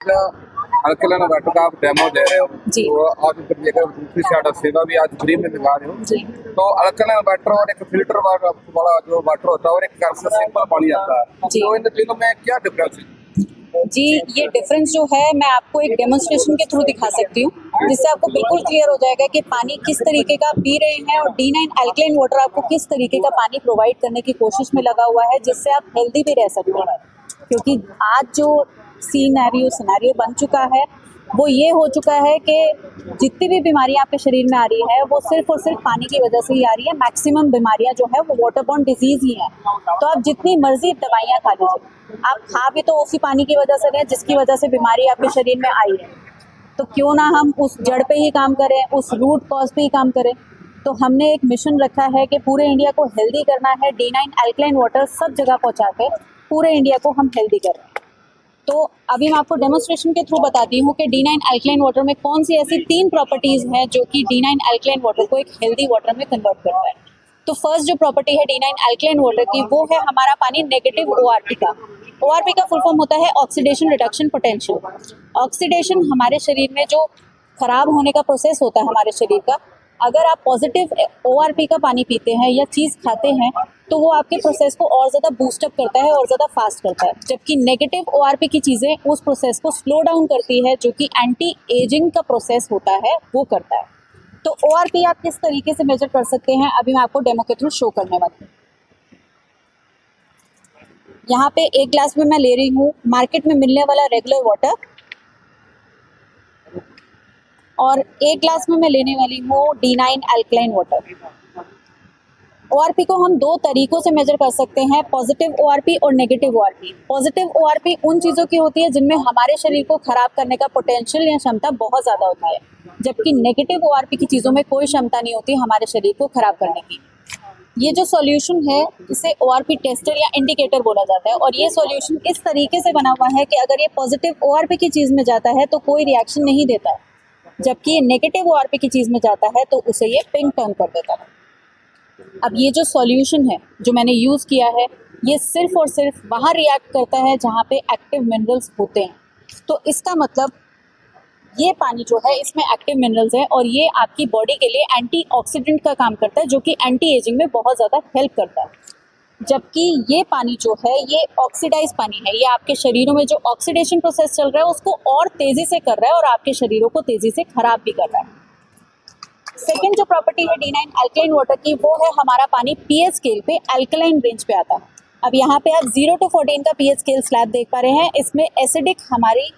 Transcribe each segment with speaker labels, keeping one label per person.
Speaker 1: Alkaline water का आप demo दे रहे हो
Speaker 2: जी।
Speaker 1: तो आप इधर लेकर दूसरी साइड सेवा भी आज फ्री में दिखा रहे हो
Speaker 2: जी।
Speaker 1: तो अल्कलाइन वाटर और एक फिल्टर वाला जो वाटर होता है और एक घर से सिंपल पानी आता है
Speaker 2: जी।
Speaker 1: तो इन तीनों में क्या डिफरेंस है?
Speaker 2: जी, ये डिफरेंस जो है मैं आपको एक डेमोन्स्ट्रेशन के थ्रू दिखा सकती हूँ, जिससे आपको बिल्कुल क्लियर हो जाएगा कि पानी किस तरीके का पी रहे हैं और D9 अल्कलाइन वाटर आपको किस तरीके का पानी प्रोवाइड करने की कोशिश में लगा हुआ है, जिससे आप हेल्दी भी रह सकते हैं। क्योंकि आज जो सिनेरियो बन चुका है वो ये हो चुका है कि जितनी भी बीमारियां आपके शरीर में आ रही है वो सिर्फ और सिर्फ पानी की वजह से ही आ रही है। मैक्सिमम बीमारियां जो है वो वाटरबॉर्न डिजीज ही है। तो आप जितनी मर्जी दवाइयां खा लीजिए, आप खा भी तो उसी पानी की वजह से रहे जिसकी वजह से बीमारी आपके शरीर में आई है। तो क्यों ना हम उस जड़ पे ही काम करें, उस रूट कॉज पे ही काम करें। तो हमने एक मिशन रखा है कि पूरे इंडिया को हेल्दी करना है। D9 अल्कलाइन वाटर सब जगह पहुंचा के पूरे इंडिया को हम हेल्दी कर रहे हैं। तो अभी मैं आपको डेमोन्स्ट्रेशन के थ्रू बताती हूँ कि D9 अल्कलाइन वाटर में कौन सी ऐसी 3 प्रॉपर्टीज हैं जो कि D9 अल्कलाइन वाटर को एक हेल्दी वाटर में कन्वर्ट करता है। तो फर्स्ट जो प्रॉपर्टी है D9 अल्कलाइन वाटर की वो है हमारा पानी नेगेटिव ORP का। ORP का फुल फॉर्म होता है ऑक्सीडेशन रिडक्शन पोटेंशियल। ऑक्सीडेशन हमारे शरीर में जो खराब होने का प्रोसेस होता है हमारे शरीर का, अगर आप पॉजिटिव ORP का पानी पीते हैं या चीज़ खाते हैं तो वो आपके प्रोसेस को और ज़्यादा बूस्टअप करता है और ज़्यादा फास्ट करता है। जबकि नेगेटिव ORP की चीज़ें उस प्रोसेस को स्लो डाउन करती है, जो कि एंटी एजिंग का प्रोसेस होता है वो करता है। तो ORP आप किस तरीके से मेजर कर सकते हैं अभी मैं आपको डेमो के थ्रू शो करने वाली हूँ। यहाँ पे एक ग्लास में मैं ले रही हूँ मार्केट में मिलने वाला रेगुलर वाटर और एक ग्लास में मैं लेने वाली हूँ D9 अल्कलाइन वाटर। ORP को हम 2 तरीकों से मेजर कर सकते हैं, पॉजिटिव ORP और नेगेटिव ORP। पॉजिटिव ORP उन चीज़ों की होती है जिनमें हमारे शरीर को खराब करने का पोटेंशियल या क्षमता बहुत ज़्यादा होता है, जबकि नेगेटिव ORP की चीज़ों में कोई क्षमता नहीं होती हमारे शरीर को खराब करने की। ये जो सॉल्यूशन है इसे ORP टेस्टर या इंडिकेटर बोला जाता है और ये सॉल्यूशन इस तरीके से बना हुआ है कि अगर ये पॉजिटिव ORP की चीज़ में जाता है तो कोई रिएक्शन नहीं देता है, जबकि ये नेगेटिव ORP की चीज़ में जाता है तो उसे ये पिंक टर्न कर देता है। अब ये जो सॉल्यूशन है जो मैंने यूज़ किया है ये सिर्फ और सिर्फ वहाँ रिएक्ट करता है जहाँ पे एक्टिव मिनरल्स होते हैं। तो इसका मतलब ये पानी जो है इसमें एक्टिव मिनरल्स हैं और ये आपकी बॉडी के लिए एंटीऑक्सीडेंट का काम करता है, जो कि एंटी एजिंग में बहुत ज़्यादा हेल्प करता है। जबकि ये पानी जो है ये ऑक्सीडाइज पानी है, ये आपके शरीरों में जो ऑक्सीडेशन प्रोसेस चल रहा है उसको और तेज़ी से कर रहा है और आपके शरीरों को तेज़ी से खराब भी कर रहा है। सेकेंड जो प्रॉपर्टी है D9 अल्कलाइन वाटर की वो है हमारा पानी pH स्केल पे अल्कलाइन रेंज पे आता है। अब यहाँ पे आप 0 to 14 का pH स्केल स्लैब देख पा रहे हैं। इसमें एसिडिक हमारी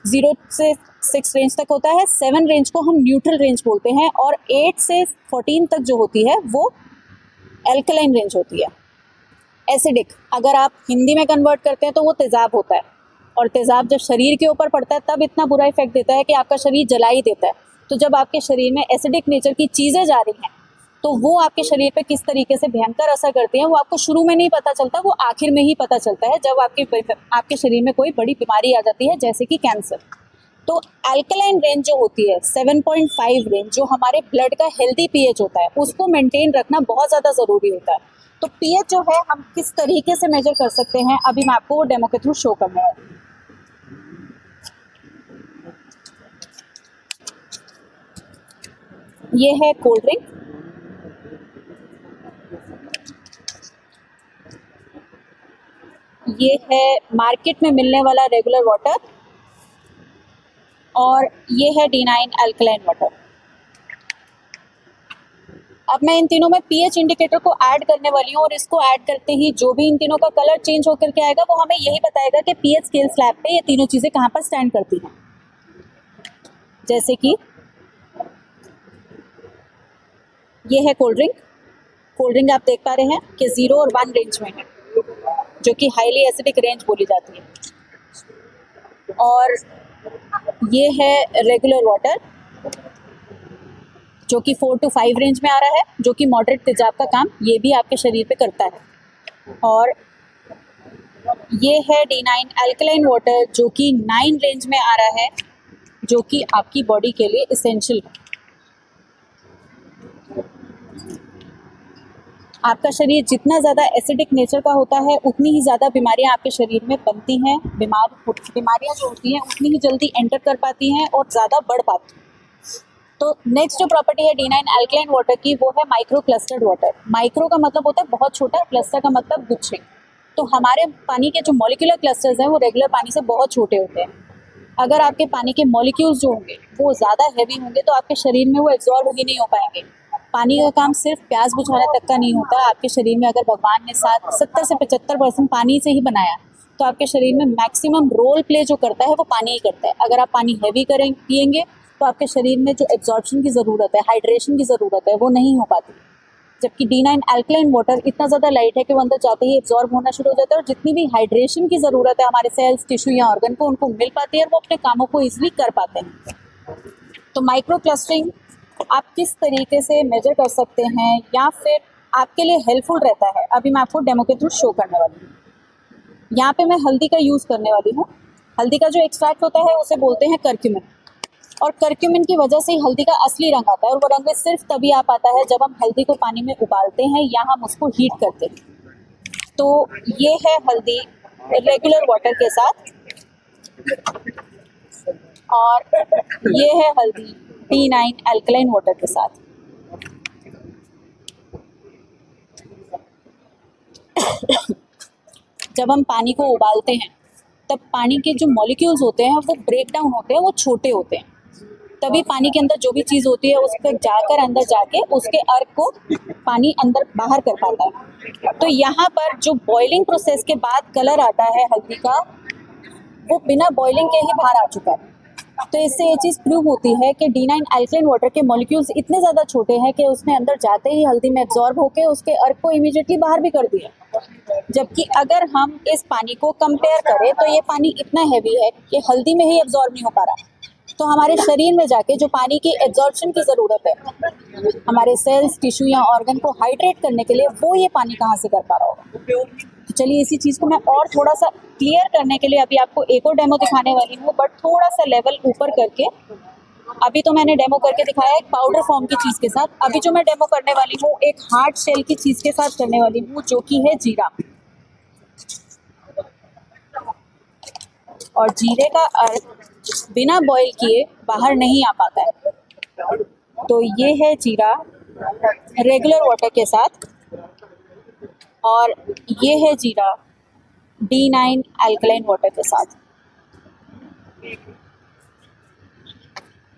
Speaker 2: 0 से 6 रेंज तक होता है, 7 रेंज को हम न्यूट्रल रेंज बोलते हैं और 8 से 14 तक जो होती है वो अल्कलाइन रेंज होती है। एसिडिक अगर आप हिंदी में कन्वर्ट करते हैं तो वो तेज़ाब होता है और तेज़ाब जब शरीर के ऊपर पड़ता है तब इतना बुरा इफेक्ट देता है कि आपका शरीर जला ही देता है। तो जब आपके शरीर में एसिडिक नेचर की चीज़ें जा रही हैं तो वो आपके शरीर पे किस तरीके से भयंकर असर करती हैं वो आपको शुरू में नहीं पता चलता, वो आखिर में ही पता चलता है जब आपके शरीर में कोई बड़ी बीमारी आ जाती है जैसे कि कैंसर। तो अल्कलाइन रेंज जो होती है 7.5 रेंज जो हमारे ब्लड का हेल्दी pH होता है उसको मेंटेन रखना बहुत ज़्यादा ज़रूरी होता है। तो pH जो है हम किस तरीके से मेजर कर सकते हैं अभी मैं आपको वो डेमो के थ्रू शो करने वाली हूँ। ये है कोल्ड ड्रिंक, ये है मार्केट में मिलने वाला रेगुलर वाटर और ये है D9 अल्कलाइन वाटर। अब मैं इन तीनों में pH इंडिकेटर को ऐड करने वाली हूँ और इसको ऐड करते ही जो भी इन तीनों का कलर चेंज होकर के आएगा वो हमें यही बताएगा कि pH स्केल स्लैब पे ये तीनों चीज़ें कहाँ पर स्टैंड करती हैं। जैसे कि ये है कोल्ड ड्रिंक आप देख पा रहे हैं कि 0 और 1 रेंज में है, जो कि हाईली एसिडिक रेंज बोली जाती है। और ये है रेगुलर वाटर जो कि 4 to 5 रेंज में आ रहा है, जो कि मॉडरेट तेजाब का काम ये भी आपके शरीर पे करता है। और ये है D9 अल्कलाइन वाटर जो कि 9 रेंज में आ रहा है, जो कि आपकी बॉडी के लिए इसेंशियल है। आपका शरीर जितना ज़्यादा एसिडिक नेचर का होता है उतनी ही ज़्यादा बीमारियां आपके शरीर में बनती हैं। बीमारियां जो होती हैं उतनी ही जल्दी एंटर कर पाती हैं और ज़्यादा बढ़ पाती हैं। तो नेक्स्ट जो प्रॉपर्टी है D9 अल्कलाइन वाटर की वो है माइक्रो क्लस्टर्ड वाटर। माइक्रो का मतलब होता है बहुत छोटा, क्लस्टर का मतलब गुच्छे। तो हमारे पानी के जो मॉलिक्यूलर क्लस्टर्स हैं वो रेगुलर पानी से बहुत छोटे होते हैं। अगर आपके पानी के मॉलिक्यूल्स जो होंगे वो ज़्यादा हैवी होंगे तो आपके शरीर में वो एब्जॉर्ब ही नहीं हो पाएंगे। पानी का काम सिर्फ प्यास बुझाने तक का नहीं होता। आपके शरीर में अगर भगवान ने 70 से 75% पानी से ही बनाया तो आपके शरीर में मैक्सिमम रोल प्ले जो करता है वो पानी ही करता है। अगर आप पानी हैवी पिएंगे तो आपके शरीर में जो एब्जॉर्प्शन की ज़रूरत है, हाइड्रेशन की ज़रूरत है, वो नहीं हो पाती। जबकि D9 अल्कलाइन वाटर इतना ज़्यादा लाइट है कि वो अंदर जाते ही एब्जॉर्ब होना शुरू हो जाता है और जितनी भी हाइड्रेशन की ज़रूरत है हमारे सेल्स, टिश्यू या ऑर्गन को, उनको मिल पाती है और वो अपने कामों को ईजिली कर पाते हैं। तो माइक्रो क्लस्टरिंग आप किस तरीके से मेजर कर सकते हैं या फिर आपके लिए हेल्पफुल रहता है, अभी मैं आपको डेमो के थ्रू शो करने वाली हूँ। यहाँ पे मैं हल्दी का यूज़ करने वाली हूँ। हल्दी का जो एक्सट्रैक्ट होता है उसे बोलते हैं करक्यूमिन, और करक्यूमिन की वजह से ही हल्दी का असली रंग आता है और वो रंग सिर्फ तभी आ पाता है जब हम हल्दी को पानी में उबालते हैं या हम उसको हीट करते हैं। तो ये है हल्दी रेगुलर वाटर के साथ, और ये है हल्दी D9 अल्कलाइन वाटर के साथ। जब हम पानी को उबालते हैं तब पानी के जो मॉलिक्यूल्स होते हैं वो ब्रेक डाउन होते हैं, वो छोटे होते हैं। तभी पानी के अंदर जो भी चीज़ होती है उस पर जाकर अंदर जाके उसके अर्क को पानी अंदर बाहर कर पाता है। तो यहाँ पर जो बॉइलिंग प्रोसेस के बाद कलर आता है हल्दी का, वो बिना बॉइलिंग के ही बाहर आ चुका है। तो इससे ये चीज़ प्रूव होती है कि D9 अल्कलाइन वाटर के मॉलिक्यूल्स इतने ज़्यादा छोटे हैं कि उसने अंदर जाते ही हल्दी में एब्जॉर्ब होकर उसके अर्क को इमीडिएटली बाहर भी कर दिया। जबकि अगर हम इस पानी को कंपेयर करें तो ये पानी इतना हैवी है कि हल्दी में ही एब्जॉर्ब नहीं हो पा रहा। तो हमारे शरीर में जाके जो पानी की एब्जॉर्प्शन की ज़रूरत है हमारे सेल्स, टिश्यू या ऑर्गन को हाइड्रेट करने के लिए, वो ये पानी कहाँ से कर पा रहा होगा। तो चलिए इसी चीज़ को मैं और थोड़ा सा क्लियर करने के लिए अभी आपको एक और डेमो दिखाने वाली हूँ, बट थोड़ा सा लेवल ऊपर करके। अभी तो मैंने डेमो करके दिखाया एक पाउडर फॉर्म की चीज़ के साथ, अभी जो मैं डेमो करने वाली हूँ एक हार्ड शेल की चीज़ के साथ करने वाली हूँ, जो कि है जीरा। और जीरे का अर्क बिना बॉईल किए बाहर नहीं आ पाता है। तो ये है जीरा रेगुलर वाटर के साथ, और ये है जीरा D9 अल्कलाइन वाटर के साथ।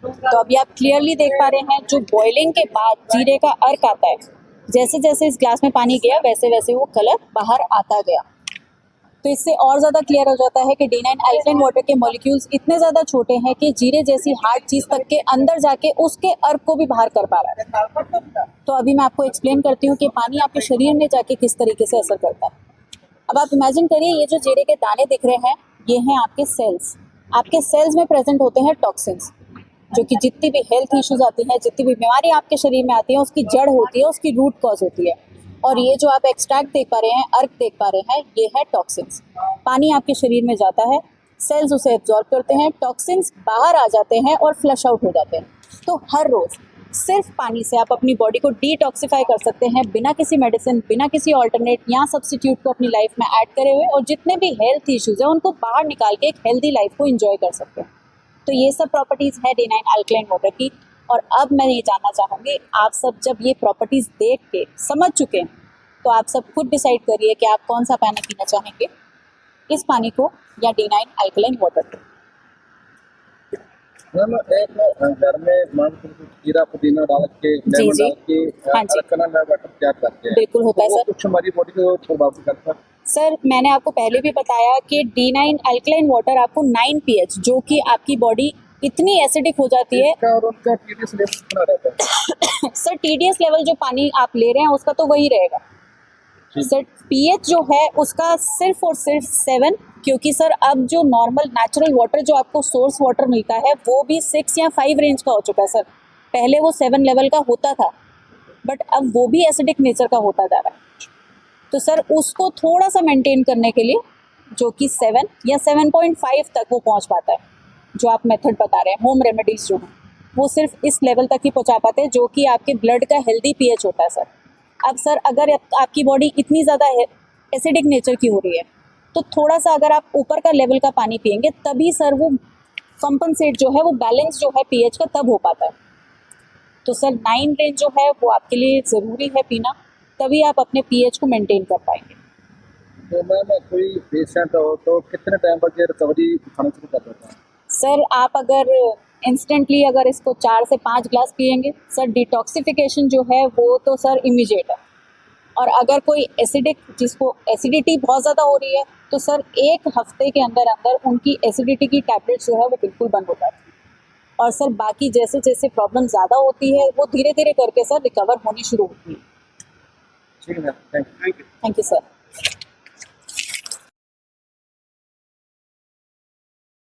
Speaker 2: तो अभी आप क्लियरली देख पा रहे हैं जो बॉइलिंग के बाद जीरे का अर्क आता है, जैसे जैसे इस ग्लास में पानी गया वैसे वैसे वो कलर बाहर आता गया। तो इससे और ज़्यादा क्लियर हो जाता है कि D9 अल्कलाइन वाटर के मॉलिक्यूल्स इतने ज़्यादा छोटे हैं कि जीरे जैसी हार्ड चीज़ तक के अंदर जाके उसके अर्क को भी बाहर कर पा रहा है। तो अभी मैं आपको एक्सप्लेन करती हूँ कि पानी आपके शरीर में जाके किस तरीके से असर करता है। अब आप इमेजिन करिए ये जो जीरे के दाने दिख रहे हैं ये हैं आपके सेल्स। आपके सेल्स में प्रेजेंट होते हैं टॉक्सिन्स, जो कि जितनी भी हेल्थ इश्यूज आती हैं, जितनी भी बीमारी आपके शरीर में आती है उसकी जड़ होती है, उसकी रूट कॉज होती है। और ये जो आप एक्सट्रैक्ट देख पा रहे हैं, अर्क देख पा रहे हैं, ये है टॉक्सिन्स। पानी आपके शरीर में जाता है, सेल्स उसे एब्जॉर्ब करते हैं, टॉक्सिन्स बाहर आ जाते हैं और फ्लश आउट हो जाते हैं। तो हर रोज़ सिर्फ पानी से आप अपनी बॉडी को डिटॉक्सिफाई कर सकते हैं, बिना किसी मेडिसिन, बिना किसी ऑल्टरनेट या सब्स्टिट्यूट को अपनी लाइफ में ऐड करे हुए, और जितने भी हेल्थ इश्यूज हैं उनको बाहर निकाल के एक हेल्दी लाइफ को एंजॉय कर सकते हैं। तो ये सब प्रॉपर्टीज़ है D9 अल्कलाइन वाटर की। और अब मैं ये जानना चाहूँगी, आप सब जब ये प्रॉपर्टीज़ देख के समझ चुके हैं तो आप सब खुद डिसाइड करिए कि आप कौन सा पानी पीना चाहेंगे, इस पानी को या D9 अल्कलाइन वाटर को।
Speaker 1: मैम एक घर में मान के जीरा पुदीना डाल के लेमन
Speaker 2: जी।
Speaker 1: डाल के
Speaker 2: हाँ जी।
Speaker 1: अल्कलाइन वाटर तैयार करते हैं।
Speaker 2: बिल्कुल होता है
Speaker 1: तो वो
Speaker 2: सर।
Speaker 1: कुछ हमारी बॉडी को प्रभावित करता है।
Speaker 2: सर मैंने आपको पहले भी बताया कि D9 अल्कलाइन वाटर आपको 9 pH, जो कि आपकी बॉडी इतनी एसिडिक हो जाती है।
Speaker 1: इसका और उनका TDS लेवल कितना रहता है?
Speaker 2: सर TDS लेवल जो पानी आप ले रहे हैं उसका तो वही रहेगा सर। pH जो है उसका सिर्फ और सिर्फ 7, क्योंकि सर अब जो नॉर्मल नेचुरल वाटर जो आपको सोर्स वाटर मिलता है वो भी 6 या 5 रेंज का हो चुका है सर। पहले वो 7 लेवल का होता था, बट अब वो भी एसिडिक नेचर का होता जा रहा है। तो सर उसको थोड़ा सा मेंटेन करने के लिए, जो कि 7 या 7.5 तक वो पहुंच पाता है, जो आप मेथड बता रहे हैं, होम रेमेडीज़ जो हैं वो सिर्फ इस लेवल तक ही पहुंचा पाते हैं, जो कि आपके ब्लड का हेल्दी pH होता है सर। अब सर अगर आपकी बॉडी इतनी ज़्यादा एसिडिक नेचर की हो रही है तो थोड़ा सा अगर आप ऊपर का लेवल का पानी पिएंगे तभी सर वो कंपनसेट जो है, वो बैलेंस जो है पीएच का तब हो पाता है। तो सर 9 रेंज जो है वो आपके लिए ज़रूरी है पीना, तभी आप अपने पीएच को मेंटेन कर पाएंगे।
Speaker 1: तो मैम कोई पेशेंट हो तो कितने टाइम बाद ये रिकवरी खाना शुरू कर देता है?
Speaker 2: सर आप अगर इंस्टेंटली अगर इसको 4 से 5 ग्लास पिएंगे सर, डिटॉक्सिफिकेशन जो है वो तो सर इमीडिएट है। और अगर कोई एसिडिक, जिसको एसिडिटी बहुत ज़्यादा हो रही है, तो सर 1 हफ्ते के अंदर अंदर उनकी एसिडिटी की टैबलेट्स जो है वो बिल्कुल बंद हो जाती है। और सर बाकी जैसे जैसे प्रॉब्लम ज़्यादा होती है वो धीरे धीरे करके सर रिकवर होनी शुरू होती है।
Speaker 1: ठीक है, thank you.
Speaker 2: Thank you sir.